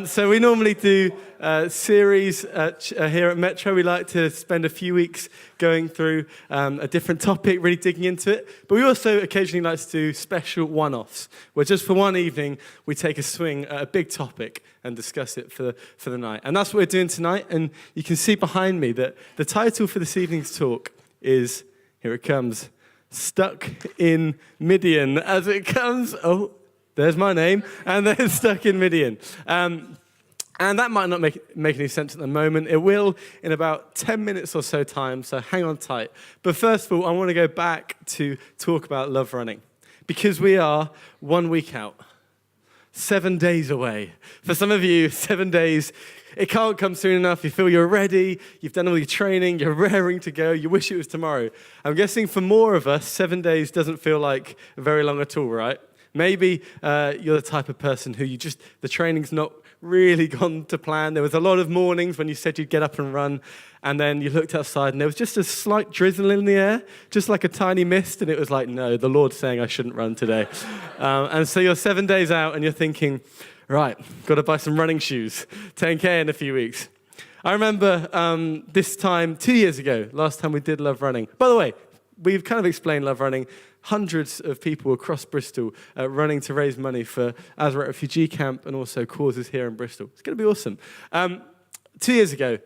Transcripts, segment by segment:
So we normally do a series here at Metro. We like to spend a few weeks going through a different topic, really digging into it. But we also occasionally like to do special one-offs, where just for one evening, we take a swing at a big topic and discuss it for the night. And that's what we're doing tonight. And you can see behind me that the title for this evening's talk is, here it comes, Stuck in Midian. As it comes, there's my name, and then Stuck in Midian. And that might not make any sense at the moment. It will in about 10 minutes or so time, so hang on tight. But first of all, I want to go back to talk about love running, because we are 1 week out, 7 days away. For some of you, 7 days, it can't come soon enough. You feel you're ready, you've done all your training, you're raring to go, you wish it was tomorrow. I'm guessing for more of us, 7 days doesn't feel like very long at all, right? Maybe you're the type of person who the training's not really gone to plan. There was a lot of mornings when you said you'd get up and run, and then you looked outside and there was just a slight drizzle in the air, just like a tiny mist, and it was like, no, the Lord's saying I shouldn't run today. And so you're 7 days out and you're thinking, right, got to buy some running shoes, 10K in a few weeks. I remember this time 2 years ago, last time we did Love Running. By the way, we've kind of explained Love Running. Hundreds of people across Bristol running to raise money for Azra refugee camp and also causes here in Bristol. It's going to be awesome. 2 years ago,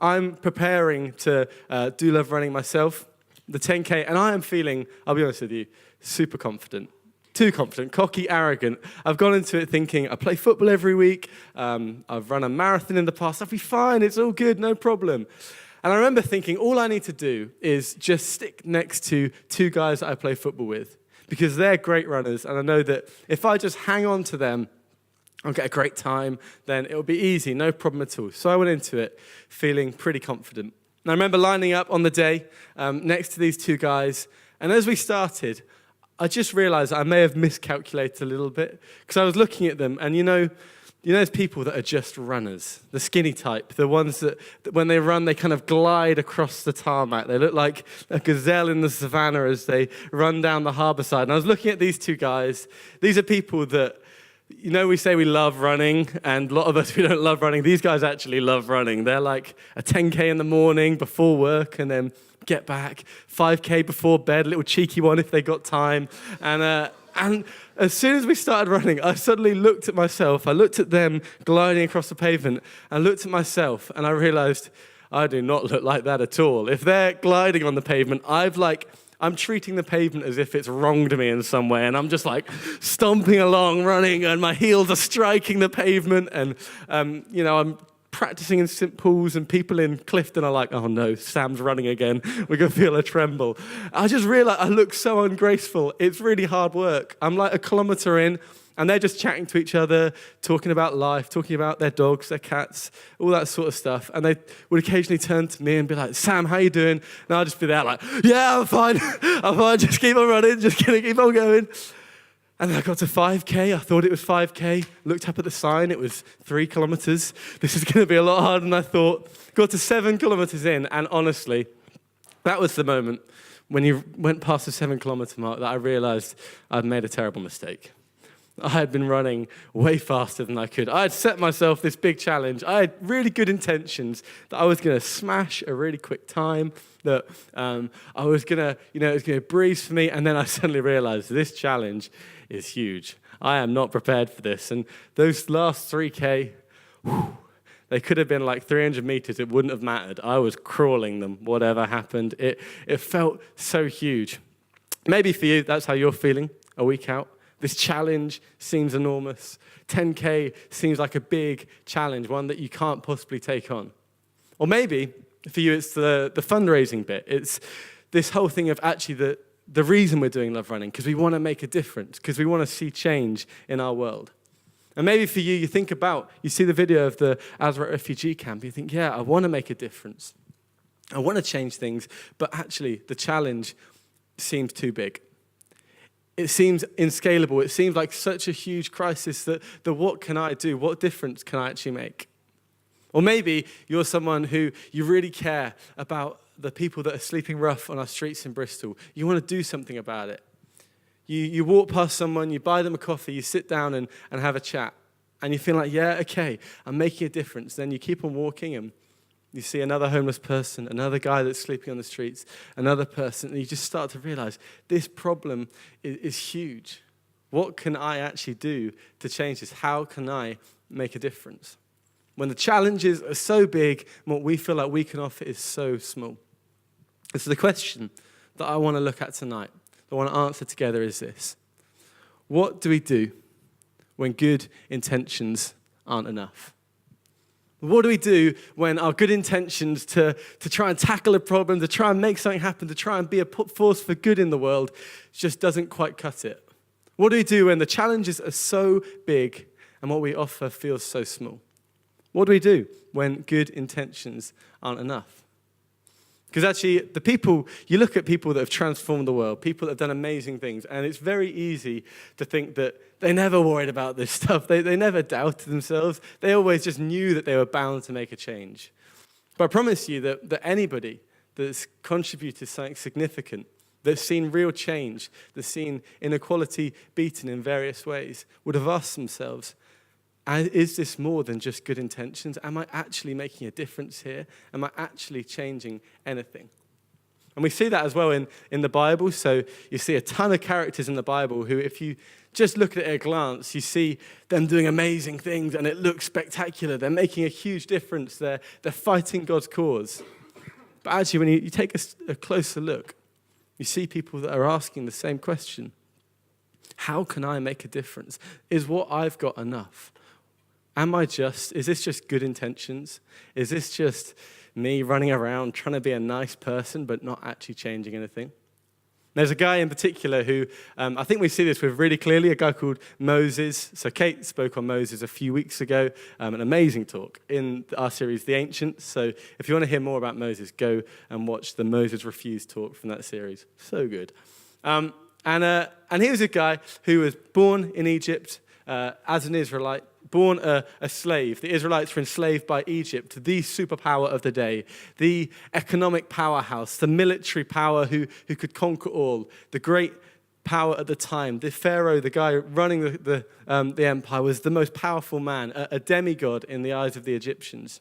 I'm preparing to do Love Running myself, the 10K, and I am feeling, I'll be honest with you, super confident. Too confident, cocky, arrogant. I've gone into it thinking, I play football every week, I've run a marathon in the past, I'll be fine, it's all good, no problem. And I remember thinking, all I need to do is just stick next to two guys that I play football with, because they're great runners, and I know that if I just hang on to them, I'll get a great time, then it'll be easy, no problem at all. So I went into it feeling pretty confident. And I remember lining up on the day next to these two guys, and as we started, I just realized I may have miscalculated a little bit, because I was looking at them, and you know those people that are just runners, the skinny type, the ones that when they run, they kind of glide across the tarmac. They look like a gazelle in the savannah as they run down the harbour side. And I was looking at these two guys. These are people that, we say we love running, and a lot of us, we don't love running. These guys actually love running. They're like a 10K in the morning before work, and then get back, 5K before bed, a little cheeky one if they got time. And as soon as we started running, I suddenly looked at myself. I looked at them gliding across the pavement. I looked at myself, and I realized I do not look like that at all. If they're gliding on the pavement, I'm treating the pavement as if it's wronged me in some way, and I'm just like stomping along, running, and my heels are striking the pavement, and I'm practicing in St. Paul's, and people in Clifton are like, oh no, Sam's running again. We're going to feel a tremble. I just realized I look so ungraceful. It's really hard work. I'm like a kilometre in, and they're just chatting to each other, talking about life, talking about their dogs, their cats, all that sort of stuff. And they would occasionally turn to me and be like, Sam, how you doing? And I'll just be there like, yeah, I'm fine. I'm fine. Just keep on running. Just gonna keep on going. And then I got to 5K. I thought it was 5K. Looked up at the sign. It was 3 kilometers. This is going to be a lot harder than I thought. Got to 7 kilometers in. And honestly, that was the moment when you went past the 7 kilometer mark that I realized I'd made a terrible mistake. I had been running way faster than I could. I had set myself this big challenge. I had really good intentions that I was going to smash a really quick time, that I was going to, it was going to breeze for me. And then I suddenly realized this challenge is huge. I am not prepared for this. And those last 3K, they could have been like 300 meters. It wouldn't have mattered. I was crawling them, whatever happened. It felt so huge. Maybe for you, that's how you're feeling a week out. This challenge seems enormous. 10K seems like a big challenge, one that you can't possibly take on. Or maybe for you, it's the fundraising bit. It's this whole thing of actually the reason we're doing Love Running, because we want to make a difference, because we want to see change in our world. And maybe for you, you see the video of the Azra refugee camp, you think, yeah, I want to make a difference. I want to change things, but actually the challenge seems too big. It seems inscalable. It seems like such a huge crisis that what can I do? What difference can I actually make? Or maybe you're someone who you really care about the people that are sleeping rough on our streets in Bristol. You want to do something about it. You walk past someone, you buy them a coffee, you sit down and have a chat. And you feel like, yeah, okay, I'm making a difference. Then you keep on walking and you see another homeless person, another guy that's sleeping on the streets, another person, and you just start to realize this problem is huge. What can I actually do to change this? How can I make a difference? When the challenges are so big and what we feel like we can offer is so small. And so the question that I want to look at tonight, that I want to answer together is this. What do we do when good intentions aren't enough? What do we do when our good intentions to try and tackle a problem, to try and make something happen, to try and be a force for good in the world just doesn't quite cut it? What do we do when the challenges are so big and what we offer feels so small? What do we do when good intentions aren't enough? Because actually, you look at people that have transformed the world, people that have done amazing things, and it's very easy to think that they never worried about this stuff. They never doubted themselves. They always just knew that they were bound to make a change. But I promise you that anybody that's contributed something significant, that's seen real change, that's seen inequality beaten in various ways, would have asked themselves, is this more than just good intentions? Am I actually making a difference here? Am I actually changing anything? And we see that as well in the Bible. So you see a ton of characters in the Bible who, if you just look at it at a glance, you see them doing amazing things and it looks spectacular. They're making a huge difference. They're fighting God's cause. But actually, when you take a closer look, you see people that are asking the same question. How can I make a difference? Is what I've got enough? Is this just good intentions? Is this just me running around trying to be a nice person but not actually changing anything? There's a guy in particular who, I think we see this with really clearly, a guy called Moses. So Kate spoke on Moses a few weeks ago, an amazing talk in our series, The Ancients. So if you want to hear more about Moses, go and watch the Moses Refused talk from that series. So good. And he was a guy who was born in Egypt as an Israelite, born a slave. The Israelites were enslaved by Egypt, the superpower of the day, the economic powerhouse, the military power who could conquer all, the great power at the time. The Pharaoh, the guy running the empire, was the most powerful man, a demigod in the eyes of the Egyptians.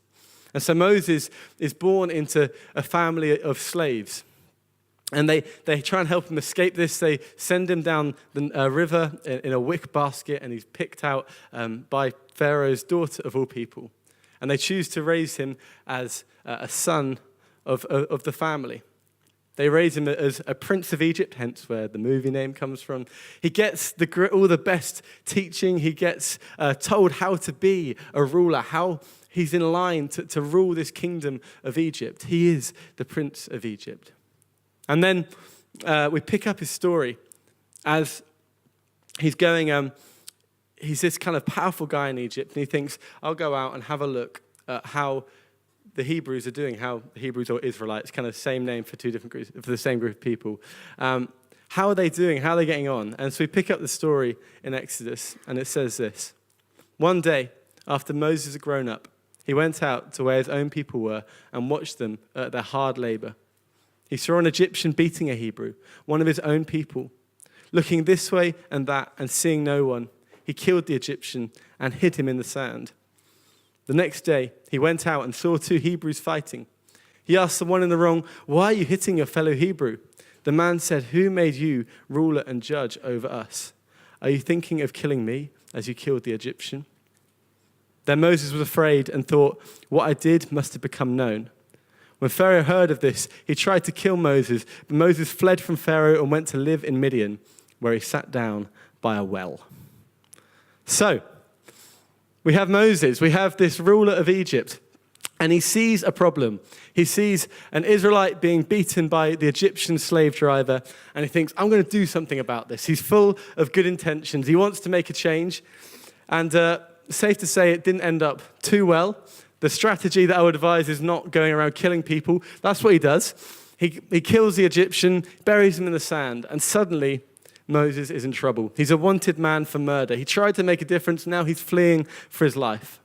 And so Moses is born into a family of slaves. And they try and help him escape this. They send him down the river in a wick basket, and he's picked out by Pharaoh's daughter of all people. And they choose to raise him as a son of the family. They raise him as a prince of Egypt, hence where the movie name comes from. He gets all the best teaching. He gets told how to be a ruler, how he's in line to rule this kingdom of Egypt. He is the prince of Egypt. And then we pick up his story as he's going, he's this kind of powerful guy in Egypt, and he thinks, I'll go out and have a look at how the Hebrews are doing, how the Hebrews or Israelites, kind of same name for two different groups, for the same group of people. How are they doing? How are they getting on? And so we pick up the story in Exodus, and it says this. One day, after Moses had grown up, he went out to where his own people were and watched them at their hard labor. He saw an Egyptian beating a Hebrew, one of his own people. Looking this way and that and seeing no one, he killed the Egyptian and hid him in the sand. The next day, he went out and saw two Hebrews fighting. He asked the one in the wrong, "Why are you hitting your fellow Hebrew?" The man said, "Who made you ruler and judge over us? Are you thinking of killing me as you killed the Egyptian?" Then Moses was afraid and thought, "What I did must have become known." When Pharaoh heard of this, he tried to kill Moses, but Moses fled from Pharaoh and went to live in Midian, where he sat down by a well. So, we have Moses, we have this ruler of Egypt, and he sees a problem. He sees an Israelite being beaten by the Egyptian slave driver, and he thinks, I'm going to do something about this. He's full of good intentions. He wants to make a change, and safe to say it didn't end up too well. The strategy that I would advise is not going around killing people. That's what he does. He kills the Egyptian, buries him in the sand, and suddenly Moses is in trouble. He's a wanted man for murder. He tried to make a difference. Now he's fleeing for his life.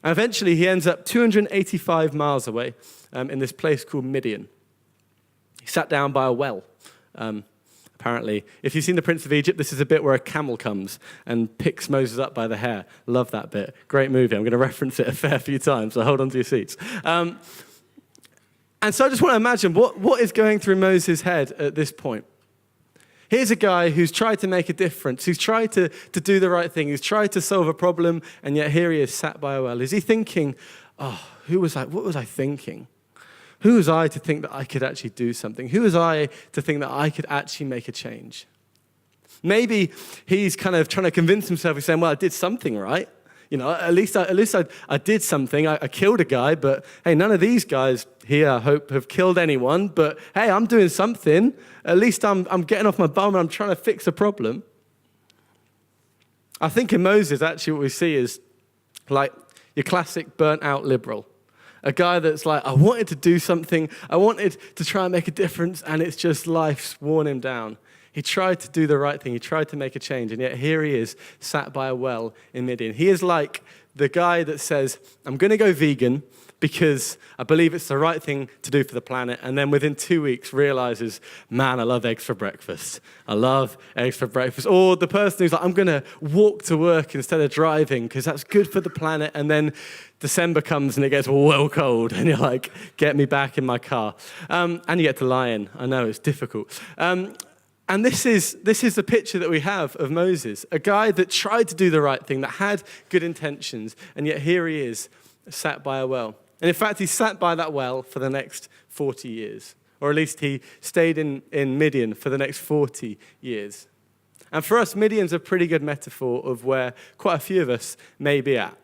And eventually he ends up 285 miles away in this place called Midian. He sat down by a well. Apparently, if you've seen The Prince of Egypt, this is a bit where a camel comes and picks Moses up by the hair. Love that bit. Great movie. I'm going to reference it a fair few times, so hold on to your seats. And so I just want to imagine what is going through Moses' head at this point. Here's a guy who's tried to make a difference, who's tried to do the right thing, who's tried to solve a problem, and yet here he is sat by a well. Is he thinking, oh, what was I thinking? Who was I to think that I could actually do something? Who was I to think that I could actually make a change? Maybe he's kind of trying to convince himself. He's saying, well, I did something right. At least I did something. I killed a guy, but hey, none of these guys here, I hope, have killed anyone. But hey, I'm doing something. At least I'm getting off my bum and I'm trying to fix a problem. I think in Moses, actually, what we see is like your classic burnt-out liberal. A guy that's like, I wanted to do something, I wanted to try and make a difference, and it's just life's worn him down. He tried to do the right thing, he tried to make a change, and yet here he is, sat by a well in Midian. He is like the guy that says, I'm going to go vegan because I believe it's the right thing to do for the planet, and then within 2 weeks realizes, man, I love eggs for breakfast. I love eggs for breakfast. Or the person who's like, I'm going to walk to work instead of driving because that's good for the planet, and then December comes and it gets well cold, and you're like, get me back in my car. And you get to lie in. I know, it's difficult. And this is the picture that we have of Moses, a guy that tried to do the right thing, that had good intentions, and yet here he is, sat by a well. And in fact, he sat by that well for the next 40 years, or at least he stayed in Midian for the next 40 years. And for us, Midian's a pretty good metaphor of where quite a few of us may be at.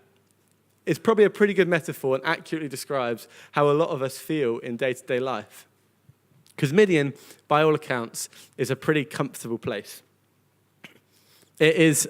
It's probably a pretty good metaphor and accurately describes how a lot of us feel in day-to-day life. Because Midian, by all accounts, is a pretty comfortable place. It is,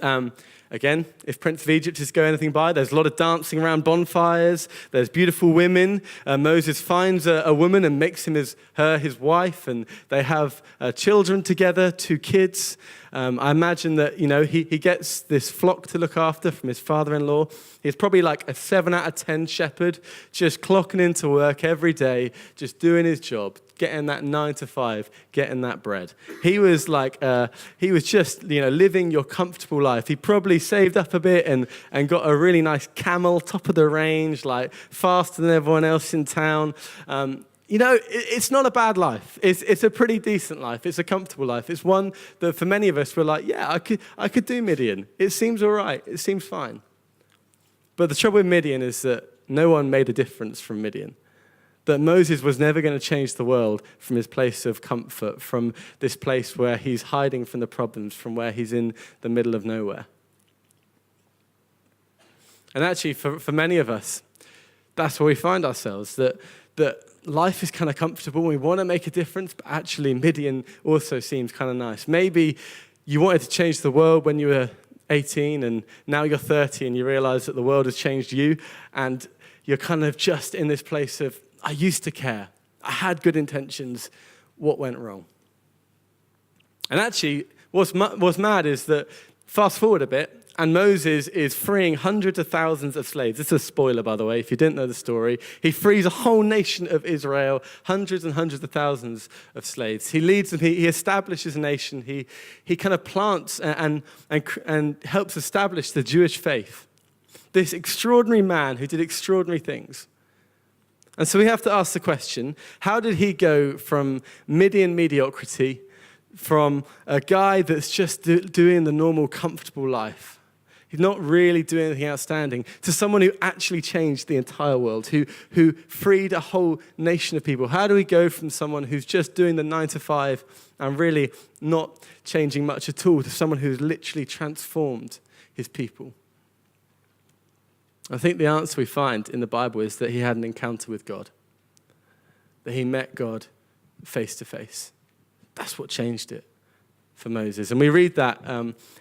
again, if Prince of Egypt is going anything by, there's a lot of dancing around bonfires, there's beautiful women. Moses finds a woman and makes her his wife, and they have children together, 2 kids. I imagine that, he gets this flock to look after from his father-in-law. He's probably like a 7 out of 10 shepherd, just clocking into work every day, just doing his job, getting that 9 to 5, getting that bread. He was just, living your comfortable life. He probably saved up a bit and got a really nice camel, top of the range, like faster than everyone else in town. It's not a bad life. It's a pretty decent life. It's a comfortable life. It's one that for many of us, we're like, yeah, I could do Midian. It seems all right. It seems fine. But the trouble with Midian is that no one made a difference from Midian. That Moses was never going to change the world from his place of comfort, from this place where he's hiding from the problems, from where he's in the middle of nowhere. And actually, for many of us, that's where we find ourselves, that life is kind of comfortable. We want to make a difference, but actually Midian also seems kind of nice. Maybe you wanted to change the world when you were 18 and now you're 30 and you realize that the world has changed you and you're kind of just in this place of, I used to care. I had good intentions. What went wrong? And actually, what's mad is that fast forward a bit, and Moses is freeing hundreds of thousands of slaves. This is a spoiler, by the way, if you didn't know the story. He frees a whole nation of Israel, hundreds and hundreds of thousands of slaves. He leads them, he establishes a nation. He kind of plants and helps establish the Jewish faith. This extraordinary man who did extraordinary things. And so we have to ask the question, how did he go from Midian mediocrity, from a guy that's just doing the normal, comfortable life, he's not really doing anything outstanding, to someone who actually changed the entire world, who freed a whole nation of people? How do we go from someone who's just doing the 9 to 5 and really not changing much at all to someone who's literally transformed his people? I think the answer we find in the Bible is that he had an encounter with God, that he met God face to face. That's what changed it for Moses. And we read that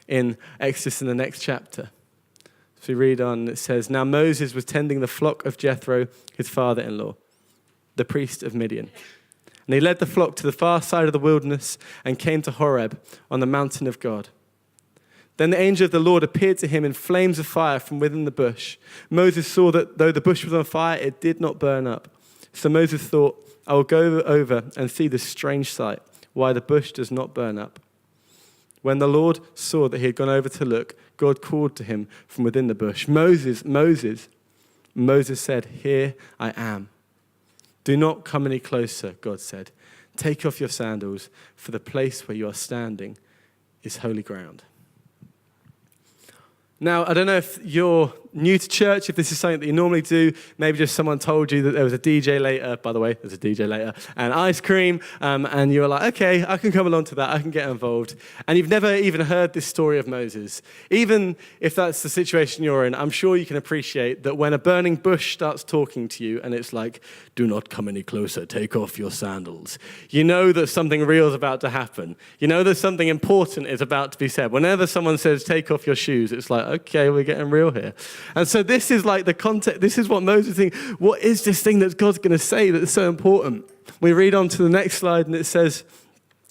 in Exodus in the next chapter. So we read on, it says, now Moses was tending the flock of Jethro, his father-in-law, the priest of Midian. And he led the flock to the far side of the wilderness and came to Horeb on the mountain of God. Then the angel of the Lord appeared to him in flames of fire from within the bush. Moses saw that though the bush was on fire, it did not burn up. So Moses thought, I will go over and see this strange sight, why the bush does not burn up. When the Lord saw that he had gone over to look, God called to him from within the bush, Moses, Moses. Moses said, here I am. Do not come any closer, God said. Take off your sandals, for the place where you are standing is holy ground. Now, I don't know if you're new to church, if this is something that you normally do. Maybe just someone told you that there was a DJ later. By the way, there's a DJ later. And ice cream. And you were like, okay, I can come along to that. I can get involved. And you've never even heard this story of Moses. Even if that's the situation you're in, I'm sure you can appreciate that when a burning bush starts talking to you and it's like, do not come any closer, take off your sandals. You know that something real is about to happen. You know that something important is about to be said. Whenever someone says, take off your shoes, it's like, okay, we're getting real here. And so this is like the context. This is what Moses thinks. What is this thing that God's going to say that's so important? We read on to the next slide and it says,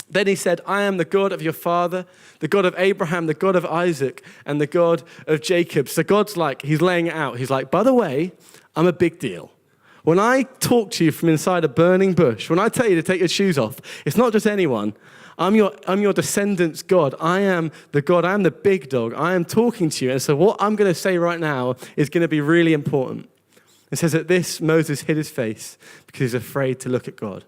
then he said, I am the God of your father, the God of Abraham, the God of Isaac, and the God of Jacob. So God's like, he's laying it out. He's like, by the way, I'm a big deal. When I talk to you from inside a burning bush, when I tell you to take your shoes off, it's not just anyone. I'm your descendants' God. I am the God. I am the big dog. I am talking to you. And so what I'm going to say right now is going to be really important. It says that this, Moses hid his face because he's afraid to look at God.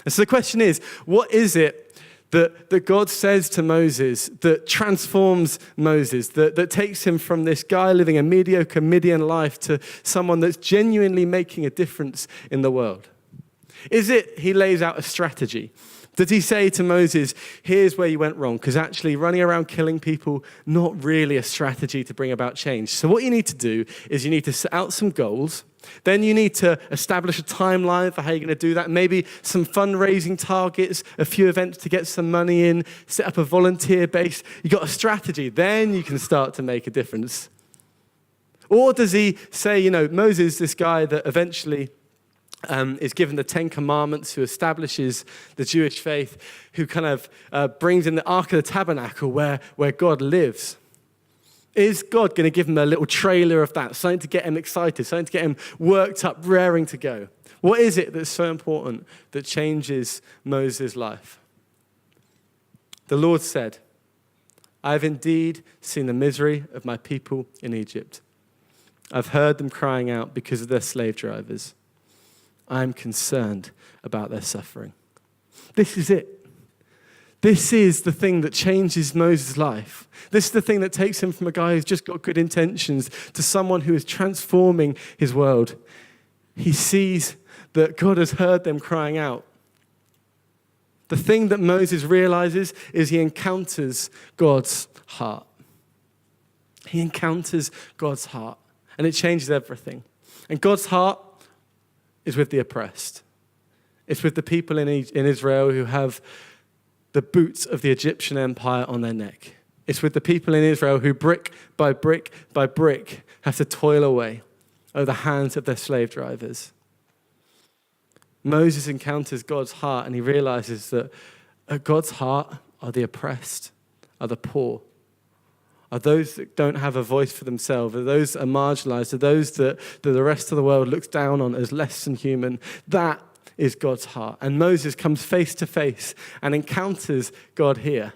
And so the question is, what is it that God says to Moses that transforms Moses, that takes him from this guy living a mediocre Midian life to someone that's genuinely making a difference in the world? Is it he lays out a strategy? Does he say to Moses, here's where you went wrong? Because actually running around killing people, not really a strategy to bring about change. So what you need to do is you need to set out some goals. Then you need to establish a timeline for how you're going to do that. Maybe some fundraising targets, a few events to get some money in, set up a volunteer base. You've got a strategy. Then you can start to make a difference. Or does he say, Moses, this guy that eventually is given the 10 Commandments, who establishes the Jewish faith, who kind of brings in the Ark of the Tabernacle where God lives. Is God going to give him a little trailer of that, something to get him excited, something to get him worked up, raring to go? What is it that's so important that changes Moses' life? The Lord said, I have indeed seen the misery of my people in Egypt. I've heard them crying out because of their slave drivers. I am concerned about their suffering. This is it. This is the thing that changes Moses' life. This is the thing that takes him from a guy who's just got good intentions to someone who is transforming his world. He sees that God has heard them crying out. The thing that Moses realizes is he encounters God's heart. He encounters God's heart, and it changes everything. And God's heart is with the oppressed. It's with the people in Israel who have the boots of the Egyptian empire on their neck. It's with the people in Israel who brick by brick by brick have to toil away over the hands of their slave drivers. Moses encounters God's heart and he realizes that at God's heart are the oppressed, are the poor, are those that don't have a voice for themselves, are those that are marginalized, are those that the rest of the world looks down on as less than human. That is God's heart. And Moses comes face to face and encounters God here.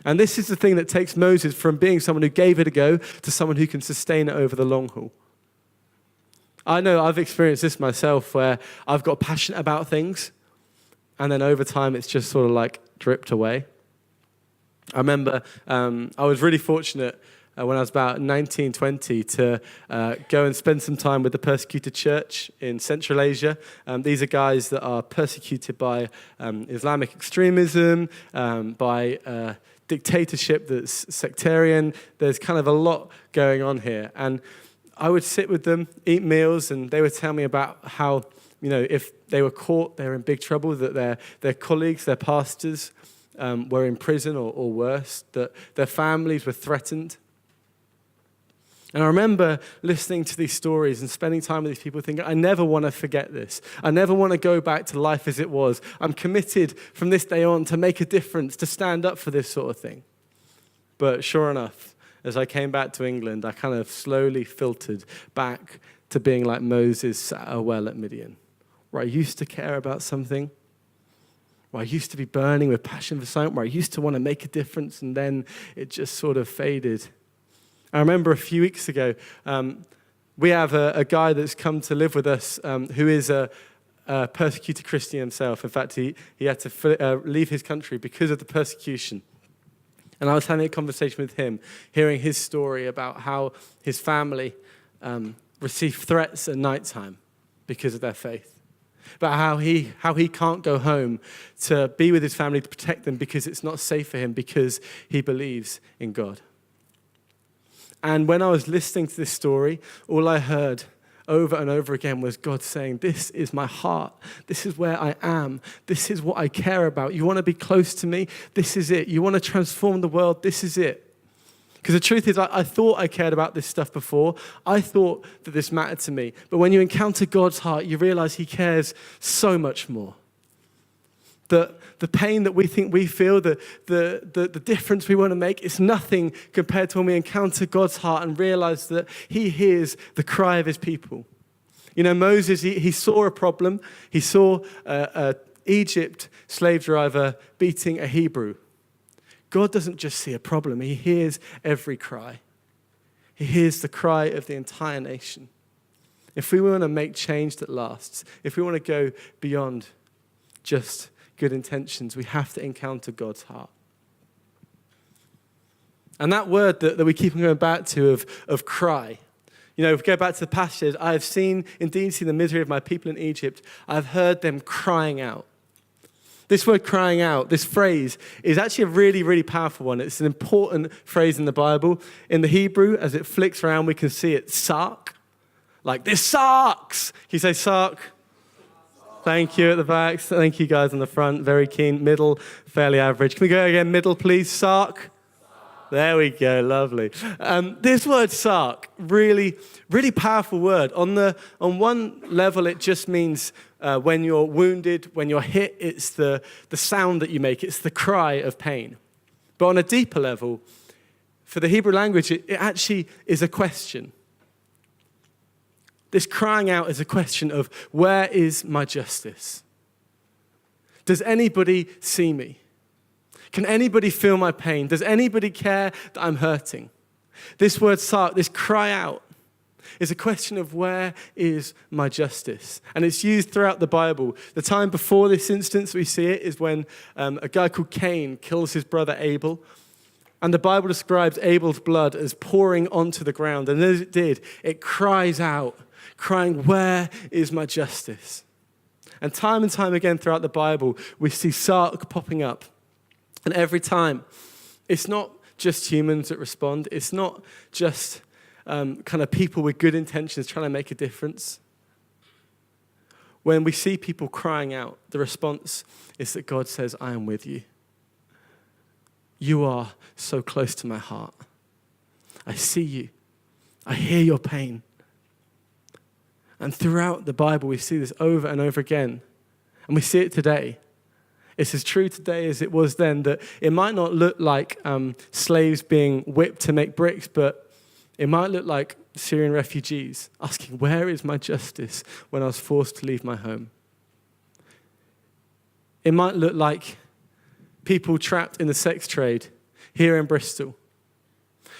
And this is the thing that takes Moses from being someone who gave it a go to someone who can sustain it over the long haul. I know I've experienced this myself where I've got passionate about things and then over time it's just sort of like dripped away. I remember I was really fortunate when I was about 19, 20 to go and spend some time with the persecuted church in Central Asia. These are guys that are persecuted by Islamic extremism, by dictatorship that's sectarian. There's kind of a lot going on here. And I would sit with them, eat meals, and they would tell me about how, if they were caught, they were in big trouble, that their colleagues, their pastors, were in prison or worse, that their families were threatened. And I remember listening to these stories and spending time with these people thinking, I never want to forget this. I never want to go back to life as it was. I'm committed from this day on to make a difference, to stand up for this sort of thing. But sure enough, as I came back to England, I kind of slowly filtered back to being like Moses sat at a well at Midian, where I used to care about something, where I used to be burning with passion for something, where I used to want to make a difference, and then it just sort of faded. I remember a few weeks ago, we have a guy that's come to live with us who is a persecuted Christian himself. In fact, he had to leave his country because of the persecution. And I was having a conversation with him, hearing his story about how his family received threats at nighttime because of their faith. About how he can't go home to be with his family to protect them because it's not safe for him because he believes in God. And when I was listening to this story, all I heard over and over again was God saying, this is my heart. This is where I am. This is what I care about. You want to be close to me? This is it. You want to transform the world? This is it. Because the truth is, I thought I cared about this stuff before. I thought that this mattered to me. But when you encounter God's heart, you realize he cares so much more. The pain that we think we feel, the difference we want to make, is nothing compared to when we encounter God's heart and realize that he hears the cry of his people. You know, Moses, he saw a problem. He saw an Egypt slave driver beating a Hebrew. God doesn't just see a problem. He hears every cry. He hears the cry of the entire nation. If we want to make change that lasts, if we want to go beyond just good intentions, we have to encounter God's heart. And that word that we keep on going back to of cry, you know, if we go back to the passage, I have indeed seen the misery of my people in Egypt. I've heard them crying out. This word crying out, this phrase, is actually a really, really powerful one. It's an important phrase in the Bible. In the Hebrew, as it flicks around, we can see it sark. Like, this sucks. Can you say sark? Thank you at the back. Thank you guys on the front. Very keen. Middle, fairly average. Can we go again? Middle, please. Sark. There we go. Lovely. This word sark, really, really powerful word. On one level, it just means when you're wounded, when you're hit, it's the sound that you make. It's the cry of pain. But on a deeper level, for the Hebrew language, it actually is a question. This crying out is a question of, where is my justice? Does anybody see me? Can anybody feel my pain? Does anybody care that I'm hurting? This word sark, this cry out, is a question of, where is my justice? And it's used throughout the Bible. The time before this instance we see it is when a guy called Cain kills his brother Abel. And the Bible describes Abel's blood as pouring onto the ground. And as it did, it cries out, crying, where is my justice? And time again throughout the Bible, we see sark popping up. And every time, it's not just humans that respond. It's not just kind of people with good intentions trying to make a difference. When we see people crying out, the response is that God says, I am with you. You are so close to my heart. I see you. I hear your pain. And throughout the Bible, we see this over and over again. And we see it today. It's as true today as it was then, that it might not look like slaves being whipped to make bricks, but it might look like Syrian refugees asking, where is my justice when I was forced to leave my home? It might look like people trapped in the sex trade here in Bristol,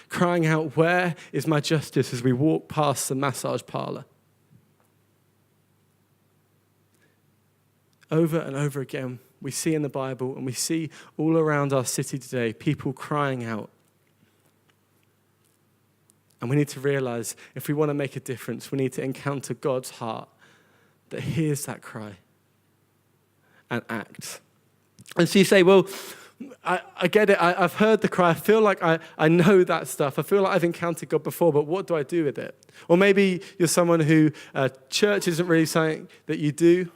crying out, where is my justice, as we walk past the massage parlor? Over and over again, we see in the Bible, and we see all around our city today, people crying out. And we need to realize, if we want to make a difference, we need to encounter God's heart that hears that cry and acts. And so you say, well, I get it. I've heard the cry. I feel like I know that stuff. I feel like I've encountered God before, but what do I do with it? Or maybe you're someone who church isn't really something that you do.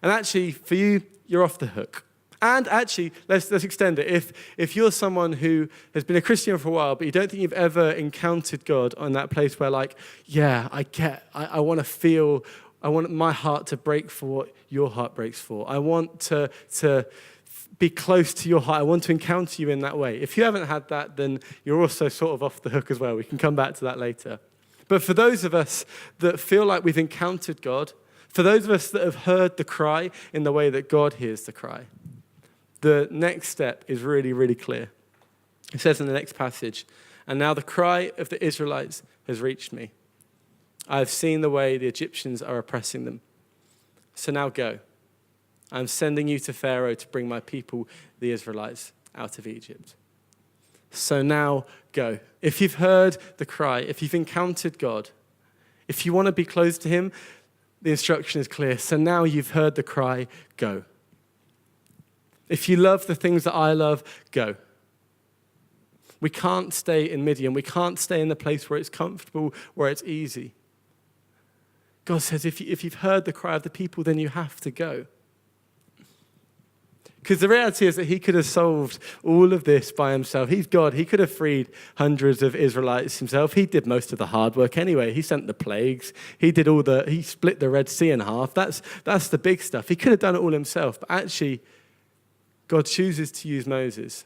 And actually, for you, you're off the hook. And actually, let's extend it. If you're someone who has been a Christian for a while, but you don't think you've ever encountered God on that place where, like, yeah, I want to feel, I want my heart to break for what your heart breaks for. I want to be close to your heart. I want to encounter you in that way. If you haven't had that, then you're also sort of off the hook as well. We can come back to that later. But for those of us that feel like we've encountered God, for those of us that have heard the cry in the way that God hears the cry, the next step is really, really clear. It says in the next passage, "And now the cry of the Israelites has reached me. I have seen the way the Egyptians are oppressing them. So now go. I am sending you to Pharaoh to bring my people, the Israelites, out of Egypt." So now go. If you've heard the cry, if you've encountered God, if you want to be close to him, the instruction is clear. So now you've heard the cry, go. If you love the things that I love, go. We can't stay in Midian. We can't stay in the place where it's comfortable, where it's easy. God says, if you've heard the cry of the people, then you have to go. Because the reality is that he could have solved all of this by himself. He's God. He could have freed hundreds of Israelites himself. He did most of the hard work anyway. He sent the plagues. He split the Red Sea in half. That's the big stuff. He could have done it all himself. But actually, God chooses to use Moses.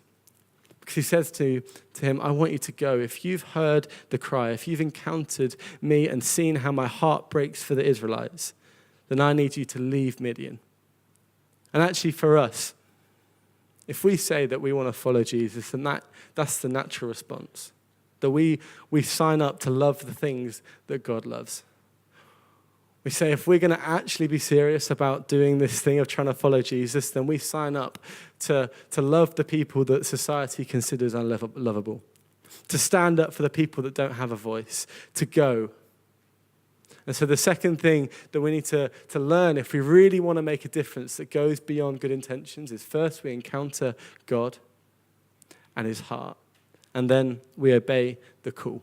Because he says to him, I want you to go. If you've heard the cry, if you've encountered me and seen how my heart breaks for the Israelites, then I need you to leave Midian. And actually for us, if we say that we want to follow Jesus, then that's the natural response. That we sign up to love the things that God loves. We say if we're going to actually be serious about doing this thing of trying to follow Jesus, then we sign up to love the people that society considers unlovable, to stand up for the people that don't have a voice, to go. And so the second thing that we need to learn if we really want to make a difference that goes beyond good intentions is first we encounter God and his heart, and then we obey the call.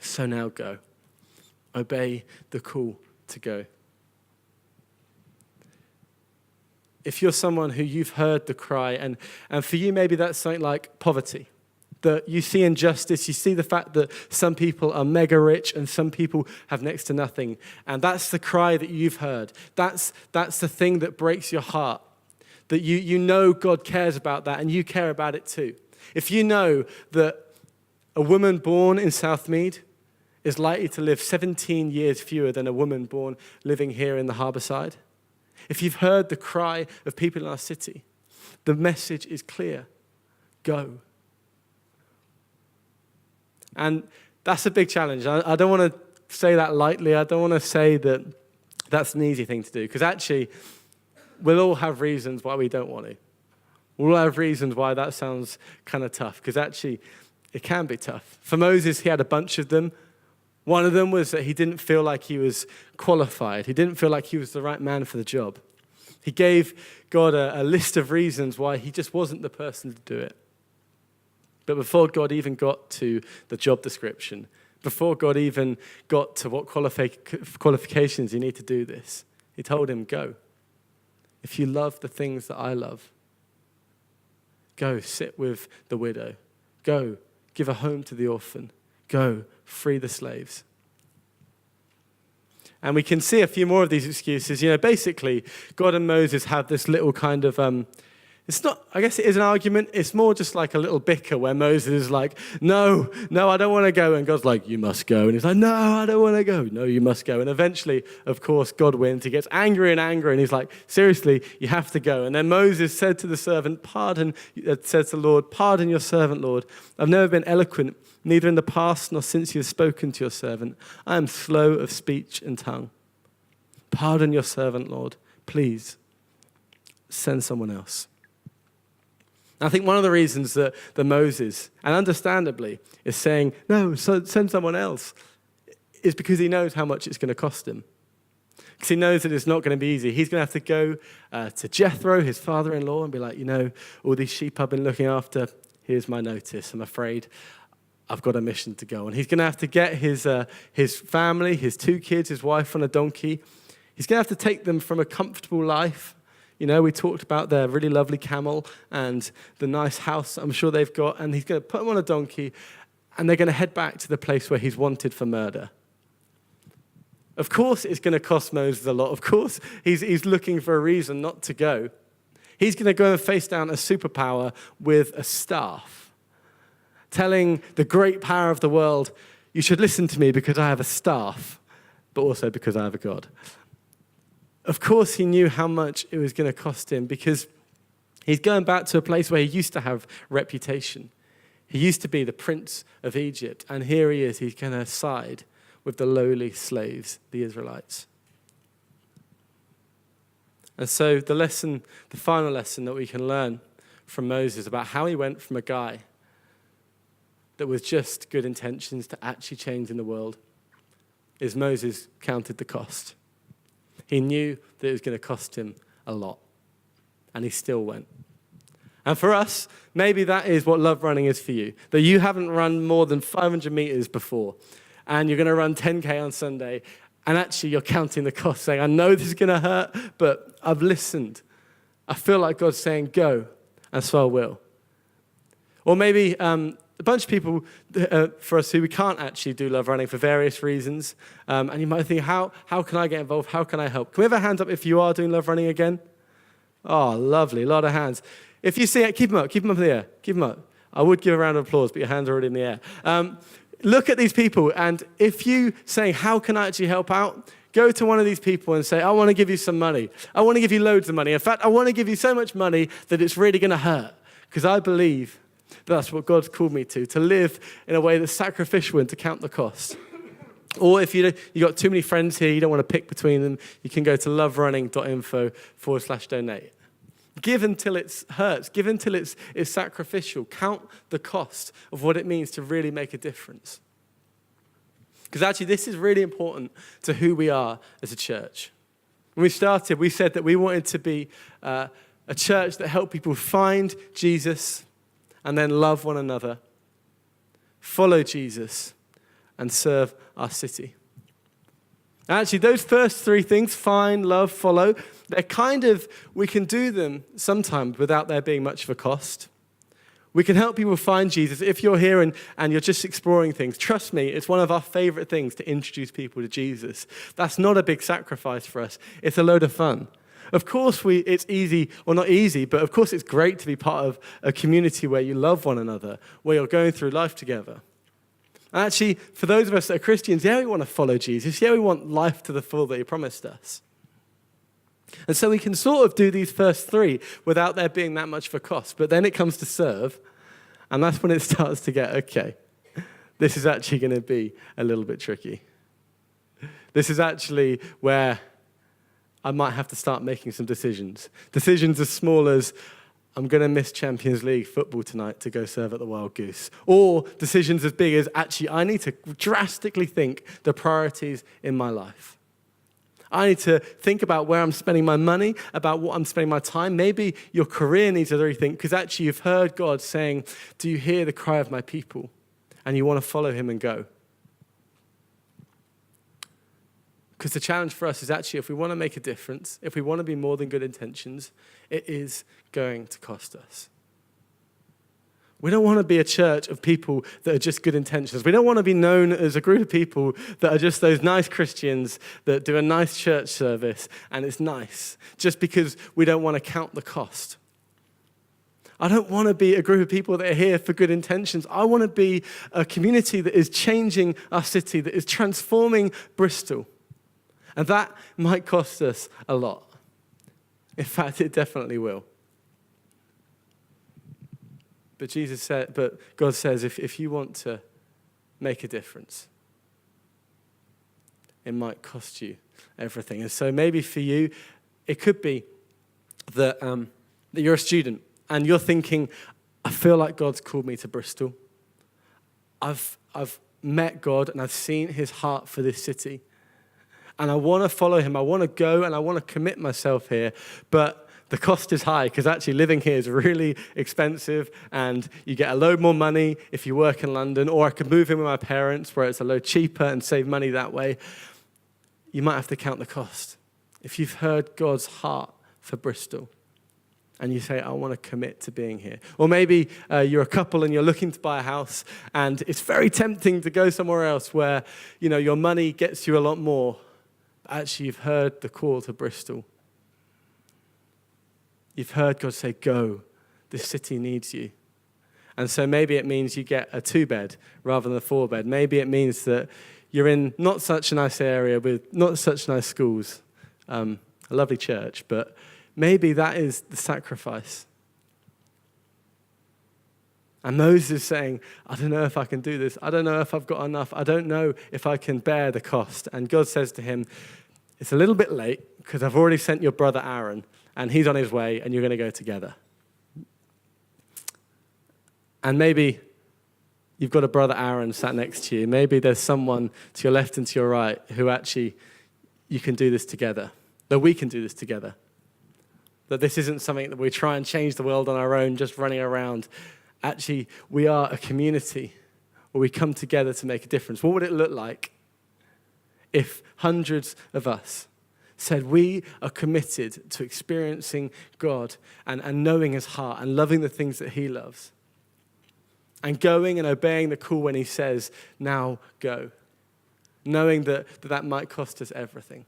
So now go. Obey the call to go. If you're someone who you've heard the cry, and for you maybe that's something like poverty, that you see injustice, you see the fact that some people are mega rich and some people have next to nothing, and that's the cry that you've heard. That's the thing that breaks your heart, that you know God cares about that and you care about it too. If you know that a woman born in Southmead is likely to live 17 years fewer than a woman born living here in the Harbourside, if you've heard the cry of people in our city, the message is clear. Go. And that's a big challenge. I don't want to say that lightly. I don't want to say that that's an easy thing to do, because actually we'll all have reasons why we don't want to. We'll all have reasons why that sounds kind of tough, because actually it can be tough. For Moses, he had a bunch of them. One of them was that he didn't feel like he was qualified. He didn't feel like he was the right man for the job. He gave God a list of reasons why he just wasn't the person to do it. But before God even got to the job description, before God even got to what qualifications you need to do this, he told him, go. If you love the things that I love, go sit with the widow. Go give a home to the orphan. Go free the slaves. And we can see a few more of these excuses. basically, God and Moses have this little kind of, it's not, I guess it is an argument. It's more just like a little bicker where Moses is like, no, I don't want to go. And God's like, you must go. And he's like, no, I don't want to go. No, you must go. And eventually, of course, God wins. He gets angry and angry. And he's like, seriously, you have to go. And then Moses said to the servant, said to the Lord, pardon your servant, Lord. I've never been eloquent, neither in the past nor since you have spoken to your servant. I am slow of speech and tongue. Pardon your servant, Lord. Please send someone else. I think one of the reasons that Moses, and understandably, is saying, no, so send someone else, is because he knows how much it's going to cost him. Because he knows that it's not going to be easy. He's going to have to go to Jethro, his father-in-law, and be like, all these sheep I've been looking after, here's my notice. I'm afraid I've got a mission to go on. He's going to have to get his family, his 2 kids, his wife on a donkey. He's going to have to take them from a comfortable life. We talked about their really lovely camel and the nice house I'm sure they've got, and he's going to put them on a donkey, and they're going to head back to the place where he's wanted for murder. Of course it's going to cost Moses a lot. Of course he's looking for a reason not to go. He's going to go and face down a superpower with a staff, telling the great power of the world, you should listen to me because I have a staff, but also because I have a God. Of course he knew how much it was going to cost him, because He's going back to a place where he used to have reputation. He used to be the prince of Egypt, and here he is. He's going to side with the lowly slaves, the Israelites. And so the final lesson that we can learn from Moses about how he went from a guy that with just good intentions to actually changing the world is Moses counted the cost. He knew that it was going to cost him a lot, and he still went. And for us, maybe that is what love running is for you, that you haven't run more than 500 meters before, and you're going to run 10K on Sunday, and actually you're counting the cost, saying, I know this is going to hurt, but I've listened. I feel like God's saying, go, and so I will. Or maybe a bunch of people for us who we can't actually do love running for various reasons, and you might think, how can I get involved? How can I help? Can we have a hand up if you are doing love running again? Oh, lovely, a lot of hands. If you see it, keep them up in the air, keep them up. I would give a round of applause, but your hands are already in the air. Look at these people, and if you say, how can I actually help out? Go to one of these people and say, I want to give you some money. I want to give you loads of money. In fact, I want to give you so much money that it's really going to hurt, because I believe that's what God's called me to live in a way that's sacrificial and to count the cost. Or if you've got too many friends here, you don't want to pick between them, you can go to loverunning.info/donate. Give until it hurts. Give until it's sacrificial. Count the cost of what it means to really make a difference. Because actually, this is really important to who we are as a church. When we started, we said that we wanted to be a church that helped people find Jesus and then love one another, follow Jesus, and serve our city. Actually, those first three things, find, love, follow, we can do them sometimes without there being much of a cost. We can help people find Jesus. If you're here and you're just exploring things, trust me, it's one of our favorite things to introduce people to Jesus. That's not a big sacrifice for us. It's a load of fun. Of course, it's easy, or not easy, but of course it's great to be part of a community where you love one another, where you're going through life together. And actually, for those of us that are Christians, yeah, we want to follow Jesus. Yeah, we want life to the full that he promised us. And so we can sort of do these first three without there being that much of a cost. But then it comes to serve, and that's when it starts to get, okay, this is actually going to be a little bit tricky. This is actually where I might have to start making some decisions. Decisions as small as, I'm going to miss Champions League football tonight to go serve at the Wild Goose. Or decisions as big as, actually, I need to drastically think the priorities in my life. I need to think about where I'm spending my money, about what I'm spending my time. Maybe your career needs to rethink, because actually you've heard God saying, do you hear the cry of my people? And you want to follow him and go. Because the challenge for us is actually, if we want to make a difference, if we want to be more than good intentions, it is going to cost us. We don't want to be a church of people that are just good intentions. We don't want to be known as a group of people that are just those nice Christians that do a nice church service and it's nice, just because we don't want to count the cost. I don't want to be a group of people that are here for good intentions. I want to be a community that is changing our city, that is transforming Bristol. And that might cost us a lot. In fact, it definitely will. But God says, if you want to make a difference, it might cost you everything. And so maybe for you, it could be that you're a student and you're thinking, I feel like God's called me to Bristol. I've met God and I've seen his heart for this city. And I want to follow him. I want to go and I want to commit myself here. But the cost is high, because actually living here is really expensive and you get a load more money if you work in London, or I could move in with my parents where it's a load cheaper and save money that way. You might have to count the cost. If you've heard God's heart for Bristol and you say, I want to commit to being here. Or maybe you're a couple and you're looking to buy a house and it's very tempting to go somewhere else where, your money gets you a lot more. But actually you've heard the call to Bristol. You've heard God say, go, this city needs you. And so maybe it means you get a 2-bed rather than a 4-bed. Maybe it means that you're in not such a nice area with not such nice schools, a lovely church, but maybe that is the sacrifice. And Moses is saying, I don't know if I can do this. I don't know if I've got enough. I don't know if I can bear the cost. And God says to him, it's a little bit late because I've already sent your brother Aaron and he's on his way and you're going to go together. And maybe you've got a brother Aaron sat next to you. Maybe there's someone to your left and to your right who actually you can do this together, that we can do this together. That this isn't something that we try and change the world on our own, just running around. Actually, we are a community where we come together to make a difference. What would it look like if hundreds of us said we are committed to experiencing God and knowing his heart and loving the things that he loves? And going and obeying the call when he says, now go. Knowing that might cost us everything.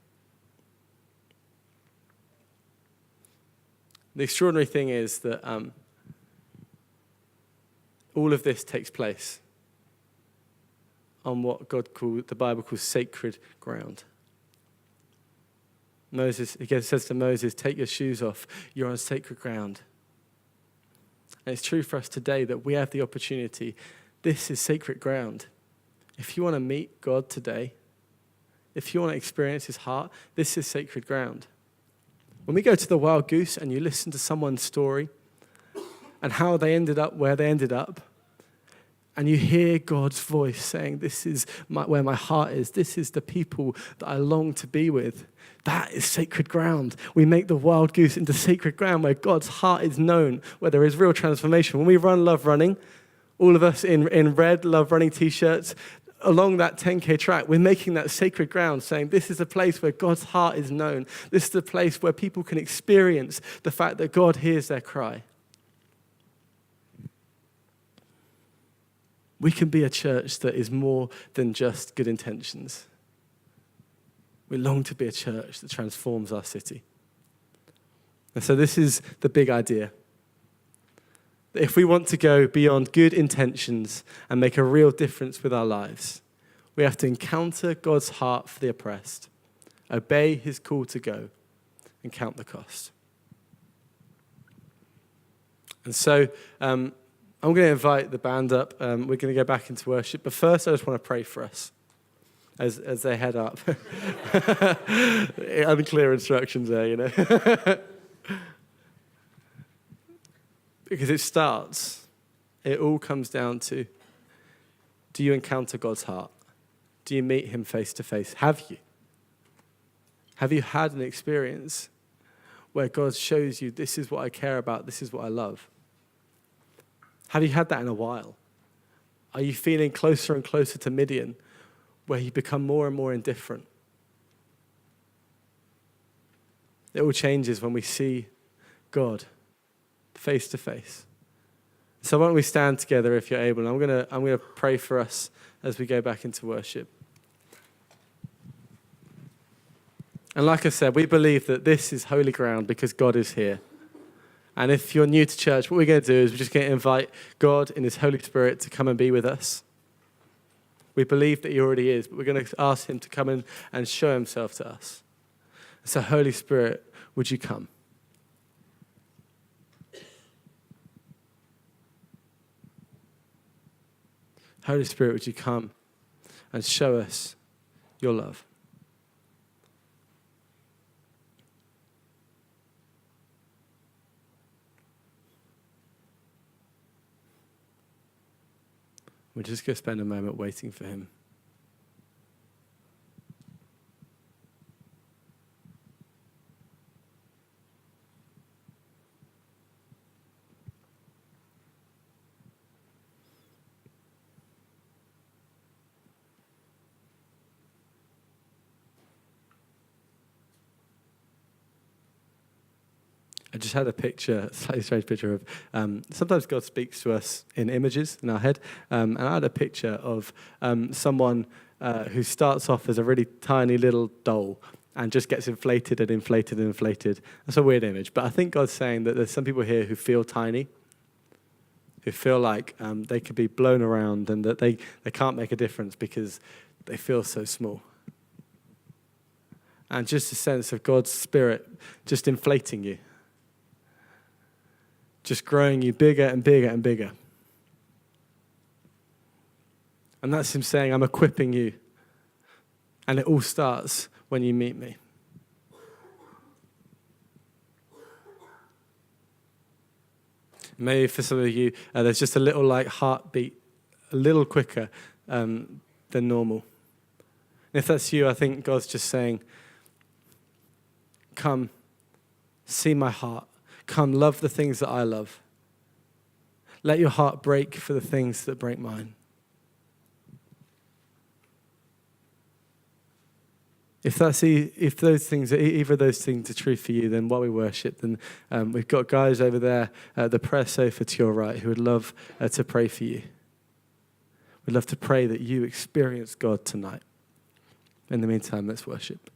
The extraordinary thing is that all of this takes place on what the Bible calls sacred ground. Moses, again, says to Moses, take your shoes off. You're on sacred ground. And it's true for us today that we have the opportunity. This is sacred ground. If you want to meet God today, if you want to experience his heart, this is sacred ground. When we go to the Wild Goose and you listen to someone's story and how they ended up where they ended up, and you hear God's voice saying, this is where my heart is, this is the people that I long to be with, that is sacred ground. We make the Wild Goose into sacred ground where God's heart is known, where there is real transformation. When we run Love Running, all of us in red Love Running t-shirts, along that 10K track, we're making that sacred ground, saying this is a place where God's heart is known. This is a place where people can experience the fact that God hears their cry. We can be a church that is more than just good intentions. We long to be a church that transforms our city. And so this is the big idea. If we want to go beyond good intentions and make a real difference with our lives, we have to encounter God's heart for the oppressed, obey his call to go, and count the cost. And so I'm going to invite the band up. We're going to go back into worship. But first, I just want to pray for us as they head up. Unclear instructions there, you know. Because it all comes down to, do you encounter God's heart? Do you meet him face to face? Have you? Have you had an experience where God shows you, this is what I care about, this is what I love? Have you had that in a while? Are you feeling closer and closer to Midian, where you become more and more indifferent? It all changes when we see God face to face. So why don't we stand together if you're able? And I'm going to pray for us as we go back into worship. And like I said, we believe that this is holy ground because God is here. And if you're new to church, what we're going to do is we're just going to invite God in his Holy Spirit to come and be with us. We believe that he already is, but we're going to ask him to come in and show himself to us. So Holy Spirit, would you come? Holy Spirit, would you come and show us your love? We're just going to spend a moment waiting for him. I just had a picture, a slightly strange picture of, sometimes God speaks to us in images in our head, and I had a picture of someone who starts off as a really tiny little doll and just gets inflated and inflated and inflated. That's a weird image, but I think God's saying that there's some people here who feel tiny, who feel like they could be blown around and that they can't make a difference because they feel so small. And just a sense of God's Spirit just inflating you. Just growing you bigger and bigger and bigger. And that's him saying, I'm equipping you. And it all starts when you meet me. Maybe for some of you, there's just a little like heartbeat, a little quicker than normal. And if that's you, I think God's just saying, come, see my heart. Come, love the things that I love. Let your heart break for the things that break mine. If those things, either of those things are true for you, then while we worship, then we've got guys over there at the prayer sofa to your right who would love to pray for you. We'd love to pray that you experience God tonight. In the meantime, let's worship.